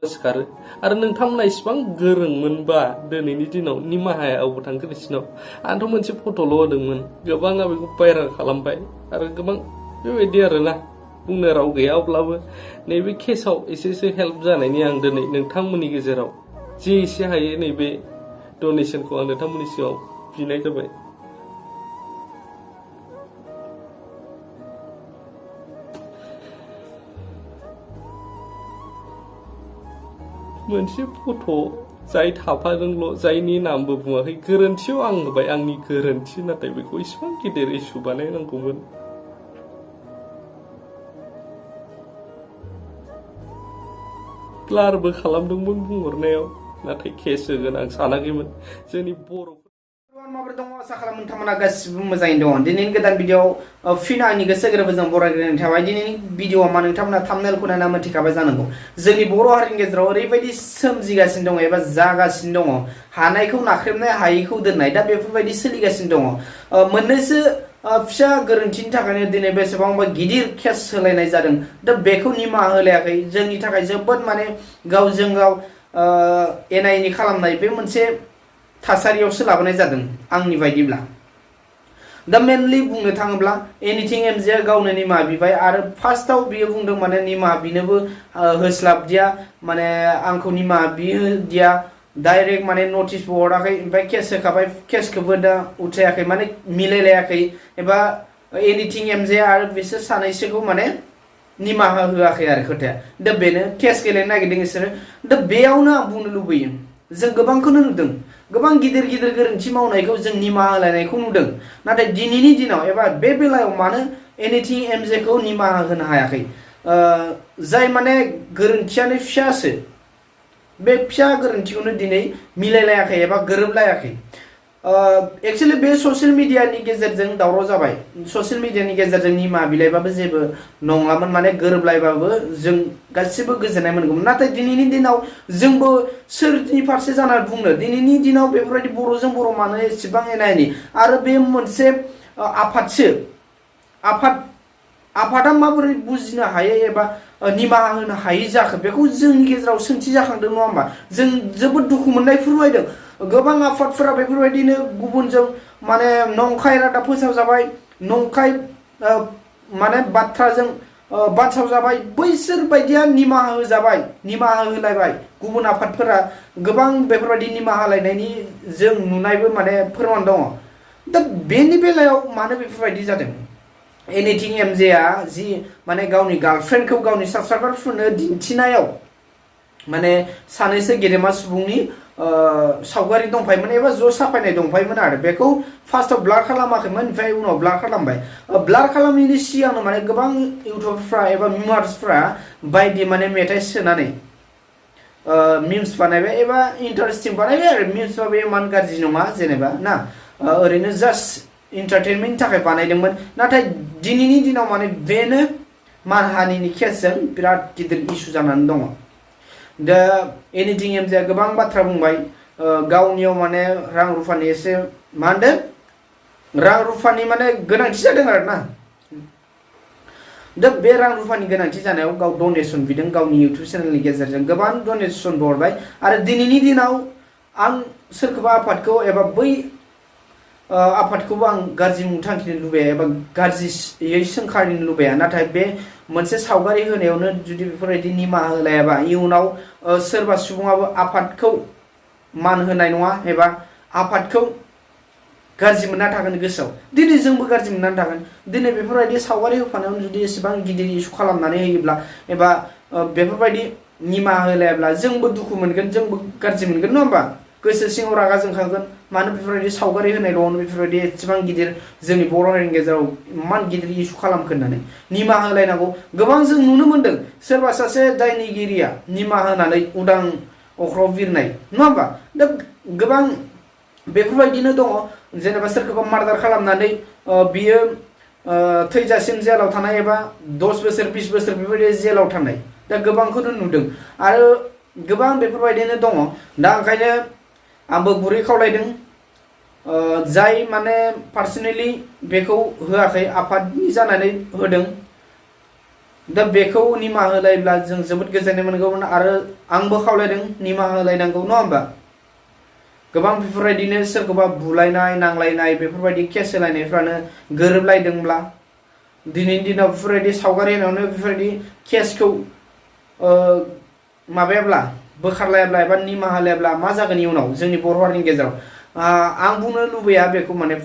सिखारो आरो नोंथांमोना इसिबां गोरोंमोनबा दिनैनि दिनाव निमाहाया अबाव थांखो नोंसिनाव आंथ' मोनसे फट'ल' होदोंमोन गोबाङा बेखौ भाइरेल खालामबाय आरो गोबां बेबायदि आरोना बुंनो राव गैया अब्लाबो नैबे केसाव एसेसो हेल्प जानायनि आं दिनै नोंथांमोननि गेजेराव जे एसे हायो नैबे डनेसनखौ आं नोंथांमोननि सिगाङाव बिनाय जाबाय। मोनसे फट' जाय थाफादोंल' जायनि नामबो बुङाखै गोरोन्थियाव आं होबाय आंनि गोरोन्थि नाथाय बेखौ इसिबां गिदिर इस्यु बानायनांगौमोन। ब्लारबो खालामदोंमोन बुंहरनायाव नाथाय केस होगोन आं सानाखैमोन जोंनि बर'। माबोरै दङ आसा खालामो नोंथांमोना गासिबो मोजाङैनो दङ। दिनैनि गोदान भिडिअ'आव फिन आंनि गोसो गोरबोजों बरायग्रोनाय थाबाय। दिनैनि भिडिअ'आ मा नोंथांमोना थाम्बनेलखौ नायना मिथिखाबाय जानांगौ जोंनि बर' हारिनि गेजेराव ओरैबायदि सोमजिगासिनो दङ एबा जागासिनो दङ हानायखौ नाख्रेबनाय हायैखौ दोननाय दा बेफोरबायदि सोलिगासिनो दङ। मोननैसो फिसा गोरोन्थिनि थाखायनो दिनै बेसेबांबा गिदिर केस होलायनाय जादों दा बेखौ निमाहा होलायाखै जोंनि थाखाय जोबोद माने गावजों गाव एना एनि खालामनाय बे मोनसे थासारियावसो लाबोनाय जादों आंनि बायदिब्ला। दा मेनलि बुंनो थाङोब्ला एनिथिं एमजेआ गावनो निमाहा बिबाय आरो फार्स्टआव बियो बुंदों माने निमाहा बिनोबो होस्लाबदिया माने आंखौ निमाहा बिहोदिया डाइरेक्ट माने नटिसबो हराखै ओमफ्राय केस होखाबाय केसखौबो दा उथायाखै माने मिलायलायाखै एबा एनिथिं एमजे आरो बिसोर सानैसोखौ माने निमाहा होआखै आरो खोथाया दा बेनो केस गेलेनो नागिरदों बिसोरो। दा बेयावनो आं बुंनो लुबैयो जों गोबांखौनो नुदों गोबां गिदिर गिदिर गोरोन्थि मावनायखौ जों निमाहा होलायनायखौ नुदों नाथाय दिनैनि दिनाव एबा बे बेलायाव मानो एनिथिं एमजेखौ निमाहा होनो हायाखै जाय माने गोरोन्थियानो फिसासो बे फिसा गोरोन्थिखौनो दिनै मिलायलायाखै एबा गोरोबलायाखै। एक्चुअलि बे ससियेल मिडियानि गेजेरजों दावराव जाबाय ससियेल मिडियानि गेजेरजों निमाहा बिलाइबाबो जेबो नङामोन माने गोरोबलायबाबो जों गासिबो गोजोननाय मोनगौमोन नाथाय दिनैनि दिनाव जोंबो सोरनि फारसे जानानै बुंनो दिनैनि दिनाव बेफोरबायदि बर'जों बर' मानो एसेबां एना एनि आरो बे मोनसे आफादसो आफादा माबोरै बुजिनो हायो एबा निमाहा होनो हायि जाखो बेखौ जोंनि गेजेराव सोंथि जाखांदों नङा होमबा जों जोबोद दुखु मोननाय फोरमायदों। गोबां आफादफोरा बेफोरबायदिनो गुबुनजों माने नंखाय रादाब फोसावजाबाय नंखाय माने बाथ्राजों बानसावजाबाय बैसोर बायदिया निमाहा होजाबाय निमाहा होलायबाय गुबुन आफादफोरा गोबां बेफोरबायदि निमाहा होलायनायनि जों नुनायबो माने फोरमान दङ। दा बेनि बेलायाव मानो बेफोरबायदि जादों एनिथिं एमजेआ जि माने गावनि गार्लफ्रेन्डखौ गावनि साबस्क्राइबारफोरनो दिन्थिनायाव माने सानैसो गेदेमा सुबुंनि सावगारि दंफायोमोन एबा ज' साफायनाय दंफायोमोन आरो बेखौ फार्स्टआव ब्लार खालामाखैमोन ओमफ्राय उनाव ब्लार खालामबाय। ब्लार खालामैनि सिगांनो माने गोबां इउटुबारफ्रा एबा मिमार्सफ्रा बायदि माने मेथाइ सोनानै मिम्स बानायबाय एबा इन्टारेस्टिं बानायबाय आरो मिम्सबाबो इमान गाज्रि नङा जेनेबा ना ओरैनो जास्ट इन्टारटेनमेन्टनि थाखाय बानायदोंमोन नाथाय दिनैनि दिनाव माने बेनो मानहानिनि केसजों बिराद गिदिर इस्यु जानानै दङ। दा एनिथिं एमजेआ गोबां बाथ्रा बुंबाय गावनियाव माने रां रुफानि एसे मा होनदों रां रुफानि माने गोनांथि जादों आरो ना दा बे रां रुफानि गोनांथि जानायाव गाव डनेसन बिदों गावनि इउटुब चेनेलनि गेजेरजों गोबां डनेसनबो हरबाय आरो दिनैनि दिनाव आं सोरखौबा आफादखौ एबा बै आफादखौबो आं गाज्रि मुं थांखिनो लुबैया एबा गाज्रियै सोंखारिनो लुबैया नाथाय बे मोनसे सावगारि होनायावनो जुदि बेफोरबायदि निमाहा होलायाबा इयुनाव सोरबा सुबुङाबो आफादखौ मान होनाय नङा एबा आफादखौ गाज्रि मोनना थागोन गोसोआव दिनै जोंबो गाज्रि मोननानै थागोन दिनै बेफोरबायदि सावगारि होफानायावनो जुदि एसेबां गिदिर इस्यु खालामनानै होयोब्ला एबा बेफोरबायदि निमाहा होलायाब्ला जोंबो दुखु मोनगोन जोंबो गाज्रि मोनगोन नङा होमबा गोसो सिङाव रागा जोंखागोन मानो बेफोरबायदि सावगारि होनायल'आवनो बेफोरबायदि एसेबां गिदिर जोंनि बर' हारिनि गेजेराव इमान गिदिर इस्यु खालामखो होननानै निमाहा होलायनांगौ गोबां जों नुनो मोनदों सोरबा सासे दायनिगिरिया निमाहा होनानै उदां अख्राव बिरनाय नङा होमबा दा गोबां बेफोरबायदिनो दङ जेनेबा सोरखौबा मार्डार खालामनानै बियो थैजासिम जेलाव थानाय एबा 10 बोसोर 20 बोसोर बेफोरबायदि जेलाव थानाय दा गोबांखौनो नुदों आरो गोबां बेफोरबायदिनो दङ दा ओंखायनो आंबो गुरै खावलायदों जाय माने पार्सनेलि बेखौ होआखै आफादनि जानानै होदों दा बेखौ निमाहा होलायब्ला जों जोबोद गोजोननाय मोनगौमोन आरो आंबो खावलायदों निमाहा होलायनांगौ नङा होमबा गोबां बेफोरबायदिनो सोरखौबा बुलायनाय नांलायनाय बेफोरबायदि केस होलायनायफ्रानो गोरोबलायदोंब्ला दिनैनि दिनाव बेफोरबायदि सावगारि होनायावनो बेफोरबायदि केसखौ माबायाब्ला बोखारलायाब्ला एबा निमाहा होलायाब्ला मा जागोन इयुनाव जोंनि बर' हारिनि गेजेराव आं बुंनो लुबैया बेखौ माने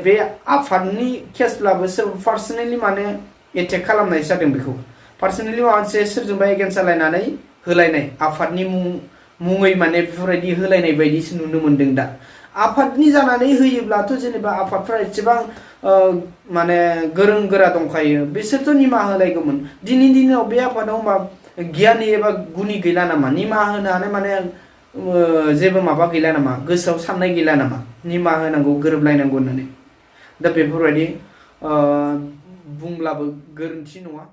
बे आफादनि केसब्लाबो सोर पार्सनेलि माने एटेक खालामनाय जादों बेखौ पार्सनेलि माबा मोनसे सोरजोंबा एगेन्स्ट जालायनानै होलायनाय आफादनि मुङै माने बेफोरबायदि होलायनाय बायदिसो नुनो मोनदों दा आफादनि जानानै होयोब्लाथ' जेनेबा आफादफ्रा एसेबां माने गोरों गोरा दंखायो बिसोरथ' निमाहा होलायगौमोन दिनैनि दिनाव बे आफादाव होमबा गियानि एबा गुनि गैला नामा निमाहा होनो हानाय माने जेबो माबा गैला नामा गोसोआव साननाय गैला नामा निमाहा होनांगौ गोरोबलायनांगौ होननानै दा बेफोरबायदि बुंब्लाबो गोरोन्थि नङा